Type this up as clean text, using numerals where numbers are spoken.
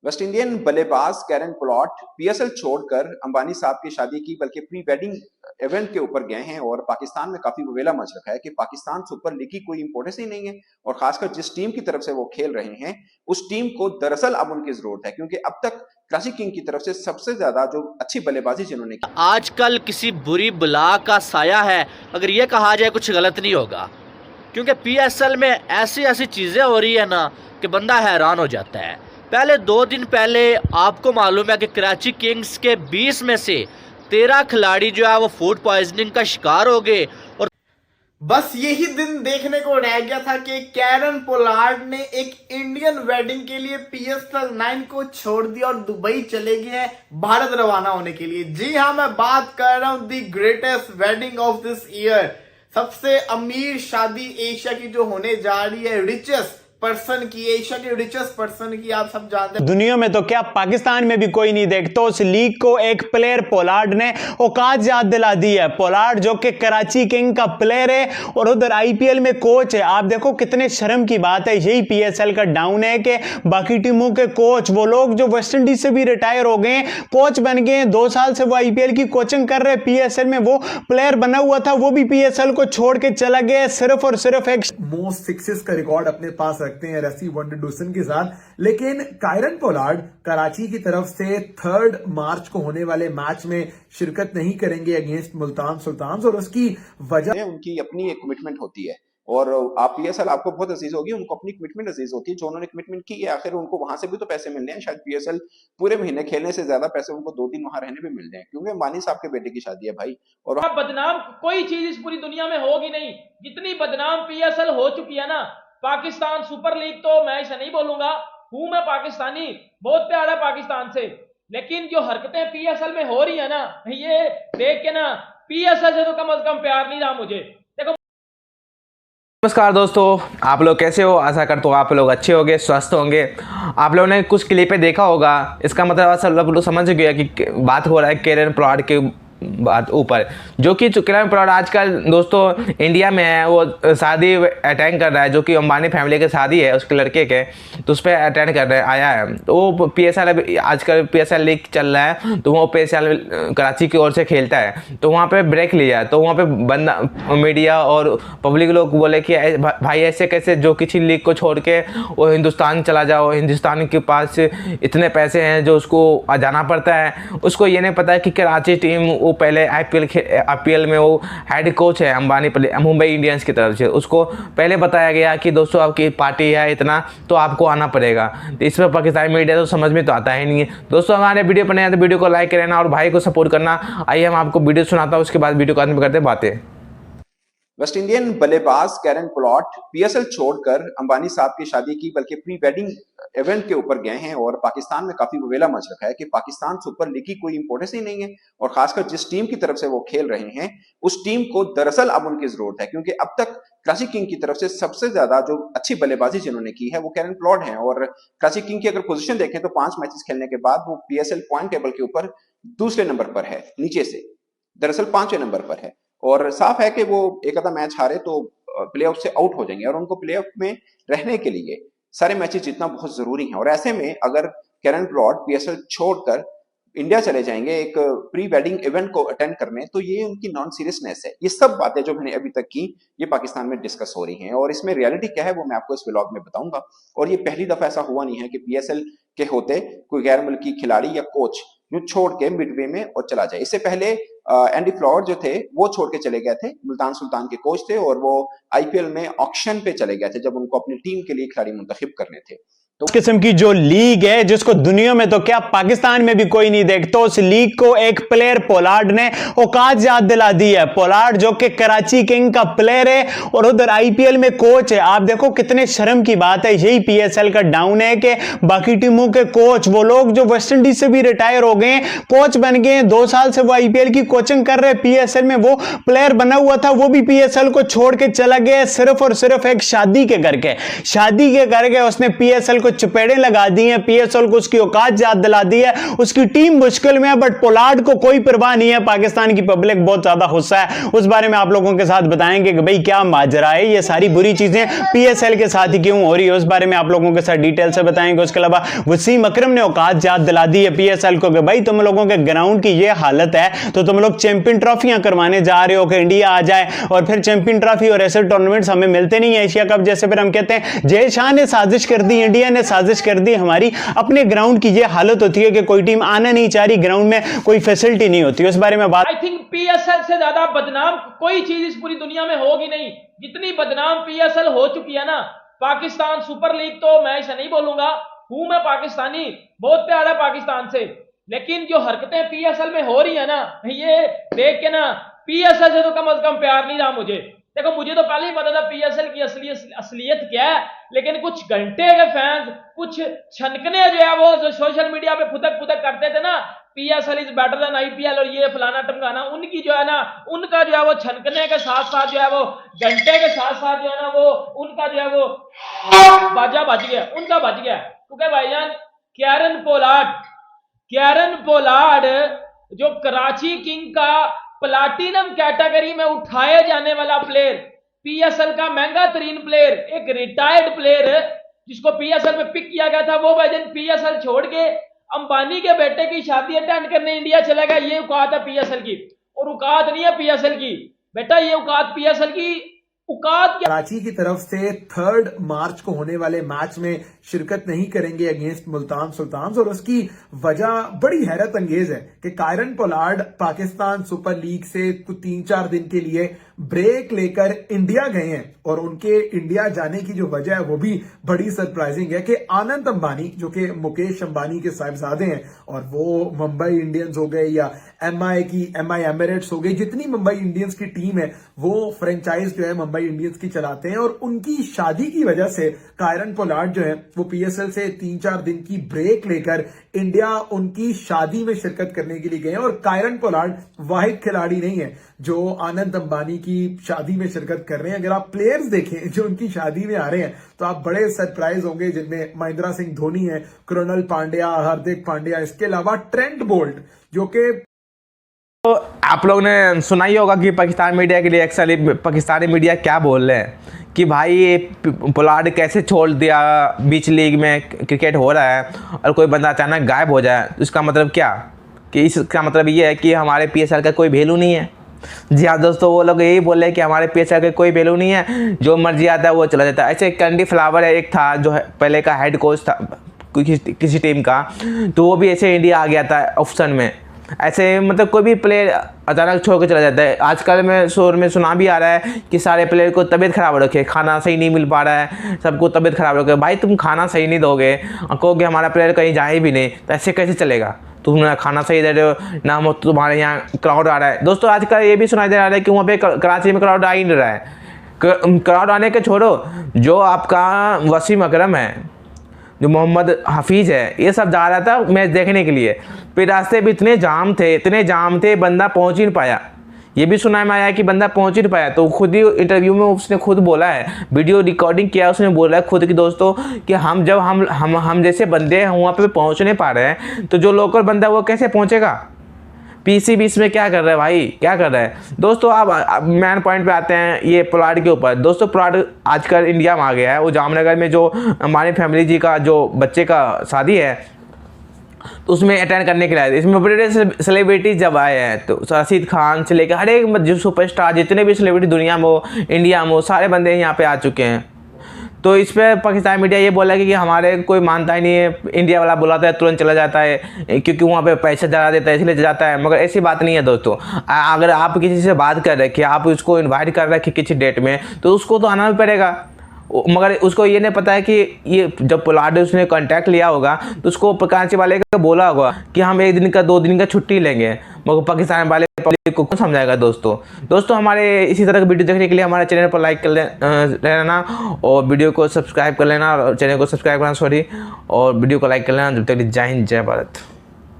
West Indian बल्लेबाज Kieron Pollard PSL छोड़कर अंबानी साहब की शादी की बल्कि प्री वेडिंग इवेंट के ऊपर गए हैं और पाकिस्तान में काफी ववेला मच रखा है कि पाकिस्तान सुपर लीग की कोई इंपॉर्टेंस ही नहीं है और खासकर जिस टीम की तरफ से वो खेल रहे हैं उस टीम को दरअसल अब उनकी जरूरत है क्योंकि अब तक कराची किंग की तरफ से सबसे ज्यादा जो अच्छी बल्लेबाजी जिन्होंने की आजकल किसी बुरी बला का साया है, अगर ये कहा जाए कुछ गलत नहीं होगा, क्योंकि पीएसएल में ऐसी ऐसी चीज़ें हो रही है ना कि बंदा हैरान हो जाता है। पहले 2 दिन पहले आपको मालूम है कि कराची किंग्स के 20 में से 13 खिलाड़ी जो है वो फूड पॉइजनिंग का शिकार हो गए और बस यही दिन देखने को रह गया था कि कैरन पोलार्ड ने एक इंडियन वेडिंग के लिए पीएसएल 9 को छोड़ दिया और दुबई चले गए हैं भारत रवाना होने के लिए। जी हाँ, मैं बात कर रहा हूं the greatest wedding of this year, सबसे अमीर शादी एशिया की जो होने जा रही है, रिचेस्ट पर्सन की, एशिया के रिचेस्ट पर्सन की, आप सब जानते हैं। दुनिया में तो क्या पाकिस्तान में भी कोई नहीं देखता उस लीग को एक प्लेयर पोलार्ड ने औकात याद दिला दी है। पोलार्ड जो कि कराची किंग का प्लेयर है और उधर आईपीएल में कोच है। आप देखो कितने शर्म की बात है, यही पीएसएल का डाउन है कि बाकी टीमों के कोच, वो लोग जो वेस्ट इंडीज से भी रिटायर हो गए, कोच बन गए, 2 साल से वो आईपीएल की कोचिंग कर रहे, पीएसएल में वो प्लेयर बना हुआ था, वो भी पीएसएल को छोड़ के चला गया सिर्फ और सिर्फ एक मोस्ट सिक्सेस का रिकॉर्ड अपने पास रखते हैं रसी वंडरडूसन के साथ। लेकिन कैरन पोलार्ड कराची की तरफ से 3 मार्च को होने वाले मैच में शिरकत नहीं करेंगे अगेंस्ट मुल्तान सुल्तान्स और उसकी वजह उनकी अपनी एक कमिटमेंट होती है और आप पीएसएल आपको बहुत अजीज होगी, उनको अपनी कमिटमेंट अजीज होती है जो उन्होंने कमिटमेंट की है। आखिर उनको वहां से भी तो पैसे मिलने हैं, शायद पीएसएल पूरे महीने खेलने से ज्यादा पैसे उनको 2 दिन वहां रहने भी मिल जाए क्योंकि अंबानी साहब के बेटे की शादी है भाई। और बदनाम कोई चीज इस पूरी दुनिया में होगी नहीं जितनी बदनाम पीएसएल हो चुकी है ना। पाकिस्तान सुपर लीग तो मैं ऐसा नहीं बोलूंगा, हूं मैं पाकिस्तानी, बहुत प्यार है पाकिस्तान से, लेकिन जो हरकतें पीएसएल में हो रही है ना, ये देख के ना पीएसएल से तो कम से कम प्यार नहीं रहा मुझे। देखो, नमस्कार दोस्तों, आप लोग कैसे हो? आशा करता हूँ आप लोग अच्छे होंगे, स्वस्थ होंगे। आप लोगों ने कुछ क्लिपें देखा होगा, इसका मतलब सब लोग समझ गया कि बात हो रहा है कैरन पोलार्ड के बात ऊपर, जो कि कैरन पोलार्ड आजकल दोस्तों इंडिया में है, वो शादी अटेंड कर रहा है, जो कि अंबानी फैमिली की शादी है उसके लड़के के, तो उस पर अटेंड कर रहे आया है। तो वो पीएसएल आजकल पीएसएल लीग चल रहा है, तो वो पीएसएल कराची की ओर से खेलता है, तो वहाँ पे ब्रेक लिया, तो वहाँ पे बंदा मीडिया और पब्लिक लोग बोले कि भाई ऐसे कैसे, जो किसी लीग को छोड़ के वो हिंदुस्तान चला जाओ, हिंदुस्तान के पास इतने पैसे हैं जो उसको जाना पड़ता है। उसको ये नहीं पता है कि कराची टीम वो पहले आईपीएल में वो हेड कोच है अंबानी मुंबई इंडियंस की तरफ से, उसको पहले बताया गया कि दोस्तों आपकी पार्टी है इतना तो आपको आना पड़ेगा। तो इस पर पाकिस्तानी मीडिया तो समझ में तो आता ही नहीं है। दोस्तों हमारे वीडियो पर नए तो वीडियो को लाइक करना और भाई को सपोर्ट करना। आइए हम आपको वीडियो सुनाता हूँ, उसके बाद वीडियो को अंत में करते बातें। वेस्ट इंडियन बल्लेबाज कैरन पोलार्ड पीएसएल छोड़कर अंबानी साहब की शादी की बल्कि प्री वेडिंग इवेंट के ऊपर गए हैं और पाकिस्तान में काफी ववेला मच रखा है कि पाकिस्तान सुपर लीग की कोई इंपॉर्टेंस ही नहीं है और खासकर जिस टीम की तरफ से वो खेल रहे हैं उस टीम को दरअसल अब उनकी जरूरत है क्योंकि अब तक कराची किंग की तरफ से सबसे ज्यादा जो अच्छी बल्लेबाजी जिन्होंने की है वो कैरन पोलार्ड है। और कराची किंग की अगर पोजीशन देखें तो 5 मैचेस खेलने के बाद वो पीएसएल पॉइंट टेबल के ऊपर दूसरे नंबर पर है, नीचे से दरअसल 5वें नंबर पर है और साफ है कि वो एक आधा मैच हारे तो प्लेऑफ से आउट हो जाएंगे और उनको प्लेऑफ में रहने के लिए सारे मैचेस जीतना बहुत जरूरी है। और ऐसे में अगर कैरन पोलार्ड पीएसएल छोड़कर इंडिया चले जाएंगे एक प्री वेडिंग इवेंट को अटेंड करने, तो ये उनकी नॉन सीरियसनेस है। ये सब बातें जो मैंने अभी तक की ये पाकिस्तान में डिस्कस हो रही हैं और इसमें रियलिटी क्या है वो मैं आपको इस व्लॉग में बताऊंगा। और ये पहली दफा ऐसा हुआ नहीं है कि पीएसएल के होते कोई गैर मुल्की खिलाड़ी या कोच जो छोड़ के मिडवे में और चला जाए। इससे पहले एंडी फ्लावर जो थे वो छोड़ के चले गए थे, मुल्तान सुल्तान के कोच थे और वो आईपीएल में ऑक्शन पे चले गए थे जब उनको अपनी टीम के लिए खिलाड़ी मुंतखब करने थे। इस किस्म की जो लीग है जिसको दुनिया में तो क्या पाकिस्तान में भी कोई नहीं देखता, उस लीग को एक प्लेयर पोलार्ड ने औकात याद दिला दी है। पोलार्ड जो कि कराची किंग का प्लेयर है और उधर आईपीएल में कोच है। आप देखो कितने शर्म की बात है, यही पीएसएल का डाउन है कि बाकी टीमों के कोच, वो लोग जो वेस्ट इंडीज से भी रिटायर हो गए, कोच बन गए, 2 साल से वो आईपीएल की कोचिंग कर रहे, पीएसएल में वो प्लेयर बना हुआ था, वो भी पीएसएल को छोड़ के चला गया सिर्फ और सिर्फ एक शादी के करके उसने पीएसएल को चपेड़े लगा दी हैं, पीएसएल को उसकी औकात याद दिला दी है, उसकी टीम मुश्किल में है, बट पोलार्ड को कोई परवाह नहीं है। पाकिस्तान की पब्लिक बहुत ज्यादा गुस्सा है, उस बारे में आप लोगों के साथ बताएंगे कि भाई क्या माजरा है, ये सारी बुरी चीजें पीएसएल के साथ ही क्यों हो रही है, उस बारे में आप लोगों के साथ डिटेल से बताएंगे। उसके अलावा वसीम अकरम ने औकात याद दिला दी है पीएसएल को कि भाई तुम लोगों के ग्राउंड की ये हालत है तो तुम लोग चैंपियन ट्रॉफियां करवाने जा रहे हो कि इंडिया आ जाए, और फिर चैंपियन ट्रॉफी और ऐसे टूर्नामेंट्स हमें मिलते नहीं है, एशिया कप जैसे। फिर हम कहते हैं जय शाह ने साजिश कर दी, इंडिया ने साजिश कर दी हमारी। अपने ग्राउंड की ये हालत होती है कि कोई टीम आना नहीं चाह रही, ग्राउंड में कोई फैसिलिटी नहीं होती, उस बारे में बात। आई थिंक पीएसएल से ज्यादा बदनाम कोई चीज इस पूरी दुनिया में होगी नहीं। जितनी बदनाम पीएसएल हो चुकी है ना, पाकिस्तान सुपर लीग तो मैं ऐसा नहीं बोलूंगा, हूं मैं पाकिस्तानी, बहुत प्यार है पाकिस्तान से, लेकिन जो हरकतें पीएसएल में हो रही है ना, ये देख के ना पीएसएल से तो कम से कम प्यार नहीं रहा मुझे। देखो मुझे तो पहले ही पता था पीएसएल की असलियत क्या है, लेकिन कुछ घंटे के फैंस, कुछ छनकने जो है वो जो सोशल मीडिया पे फुदक फुदक करते थे ना, PSL is better than IPL और ये फलाना टमकाना, उनकी जो है ना, उनका जो है वो छनकने के साथ साथ जो है वो घंटे के साथ साथ जो है ना वो उनका जो है वो बाजा बज गया, उनका बज गया। क्योंकि भाईजान कैरन पोलार्ड जो कराची किंग का प्लाटिनम कैटेगरी में उठाए जाने वाला प्लेयर, पीएसएल का महंगा तरीन प्लेयर, एक रिटायर्ड प्लेयर जिसको पीएसएल में पिक किया गया था, वो भाईजान पीएसएल छोड़ के अंबानी के बेटे की शादी अटेंड करने इंडिया चला गया। ये औकात है पीएसएल की, और औकात नहीं है पीएसएल की बेटा, ये औकात पीएसएल की औकात। कराची की तरफ से 3 मार्च को होने वाले मैच में शिरकत नहीं करेंगे अगेंस्ट मुल्तान सुल्तान्स, और उसकी वजह बड़ी हैरत अंगेज है कि Kieron Pollard Pakistan super league से कुछ 3-4 दिन के लिए ब्रेक लेकर इंडिया गए हैं, और उनके इंडिया जाने की जो वजह है वो भी बड़ी सरप्राइजिंग है कि आनंद अंबानी जो कि मुकेश अंबानी के साहिबजादे हैं, और वो मुंबई इंडियंस हो गए या एमआई एमिरेट्स हो गई, जितनी मुंबई इंडियंस की टीम है वो फ्रेंचाइज जो है मुंबई इंडियंस की चलाते हैं, और उनकी शादी की वजह से कैरन पोलार्ड जो है वो पीएसएल से 3-4 दिन की ब्रेक लेकर इंडिया उनकी शादी में शिरकत करने के लिए गए हैं। और कैरन पोलार्ड वाहिद खिलाड़ी नहीं है जो आनंद अंबानी की शादी में शिरकत कर रहे हैं। अगर आप प्लेयर्स देखें जो उनकी शादी में आ रहे हैं तो आप बड़े सरप्राइज होंगे, जिनमें महेंद्र सिंह धोनी है, कृणाल पांड्या, हार्दिक पांड्या, इसके अलावा ट्रेंट बोल्ट जो कि तो आप लोग ने सुना ही होगा कि पाकिस्तान मीडिया के लिए एक्चुअली पाकिस्तानी मीडिया क्या बोल रहे हैं कि भाई ये पोलार्ड कैसे छोड़ दिया, बीच लीग में क्रिकेट हो रहा है और कोई बंदा अचानक गायब हो जाए, तो इसका मतलब क्या, कि इसका मतलब ये है कि हमारे पीएसएल का कोई वैल्यू नहीं है। जी हाँ दोस्तों, वो लोग यही बोल रहे हैं कि हमारे पीएसएल का कोई वैल्यू नहीं है, जो मर्जी आता है वो चला जाता है। ऐसे कैंडी फ्लावर एक था जो पहले का हेड कोच था किसी टीम का, तो वो भी ऐसे इंडिया आ गया था ऑप्शन में। ऐसे मतलब कोई भी प्लेयर अचानक छोड़ के चला जाता है। आजकल में शोर में सुना भी आ रहा है कि सारे प्लेयर को तबीयत खराब रखे, खाना सही नहीं मिल पा रहा है, सबको तबीयत खराब रखे। भाई तुम खाना सही नहीं दोगे और कहोगे हमारा प्लेयर कहीं जाए भी नहीं, तो ऐसे कैसे चलेगा? तुम ना खाना सही दे रहे हो ना, तुम्हारे यहाँ क्राउड आ रहा है। दोस्तों आजकल ये भी सुनाई दे रहा है कि वहाँ पे कराची में क्राउड आ ही नहीं रहा है। क्राउड आने के छोड़ो, जो आपका वसीम अकरम है, जो मोहम्मद हफीज़ है, ये सब जा रहा था मैच देखने के लिए, फिर रास्ते भी इतने जाम थे बंदा पहुंच ही नहीं पाया। ये भी सुना में आया कि बंदा पहुंच ही नहीं पाया। तो खुद ही इंटरव्यू में उसने खुद बोला है, वीडियो रिकॉर्डिंग किया, उसने बोला है खुद कि दोस्तों कि हम जब हम जैसे बंदे हैं वहाँ पे पहुँच नहीं पा रहे हैं, तो जो लोकल बंदा वो कैसे पहुँचेगा? पीसी बीस में क्या कर रहा है भाई, क्या कर रहा है? दोस्तों आप मेन पॉइंट पे आते हैं ये पोलार्ड के ऊपर। दोस्तों पोलार्ड आजकल इंडिया में आ गया है। वो जामनगर में जो हमारी फैमिली जी का जो बच्चे का शादी है, तो उसमें अटेंड करने के लिए इसमें बड़े सेलिब्रिटीज जब आए हैं, तो रशीद खान से लेकर हर एक जो सुपरस्टार जितने भी सेलिब्रिटी दुनिया में हो, इंडिया में हो, सारे बंदे यहाँ पे आ चुके हैं। तो इस पर पाकिस्तान मीडिया ये बोला कि हमारे कोई मानता ही नहीं है, इंडिया वाला बुलाता है तुरंत चला जाता है क्योंकि वहाँ पे पैसा ज़्यादा देता है इसलिए जाता है। मगर ऐसी बात नहीं है दोस्तों। अगर आप किसी से बात कर रहे हैं कि आप उसको इनवाइट कर रहे हैं कि किसी डेट में, तो उसको तो आना भी पड़ेगा। मगर उसको ये नहीं पता है कि ये जब पोलार्ड उसने कांटेक्ट लिया होगा तो उसको कराची वाले को बोला होगा कि हम 1 दिन का 2 दिन का छुट्टी लेंगे, मगर पाकिस्तान वाले पब्लिक को कौन समझाएगा? दोस्तों हमारे इसी तरह का वीडियो देखने के लिए हमारे चैनल पर लाइक कर लेना और वीडियो को सब्सक्राइब कर लेना, और चैनल को सब्सक्राइब करना और वीडियो को लाइक कर लेना। जब तक जय हिंद जय भारत।